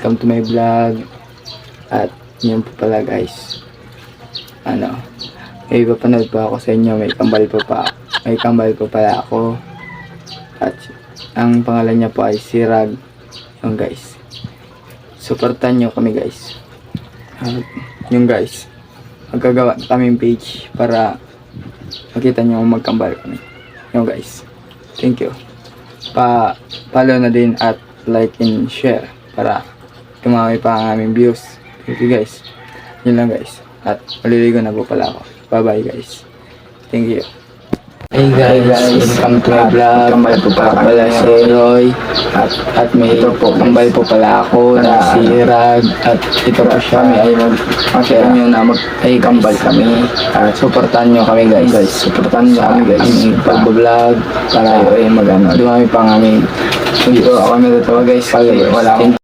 welcome to my vlog. At yun po pala guys, may papanood pa ako sa inyo, may kambal pa pala ako. At ang pangalan niya po ay Sirag. Yung guys, supportan nyo kami guys. At yung guys, magkagawa kaming page para makita nyo magkambal kami. Yung guys, thank you. Follow na din at like and share para tumami pa ang aming views. Thank you guys. Yun lang guys. At maliligo na po pala ako. Bye bye guys. Thank you. Hey guys, welcome to my vlog. Kambal po pala si Roy. At may kambal po pala ako na si Rag. At ito po siya, may mag-share nyo na kambal kami. At supportan nyo kami guys. Supportan nyo kami guys. Aming pag-vlog para ay dumami pang aming. Dito ako may tatawa guys. Wala akong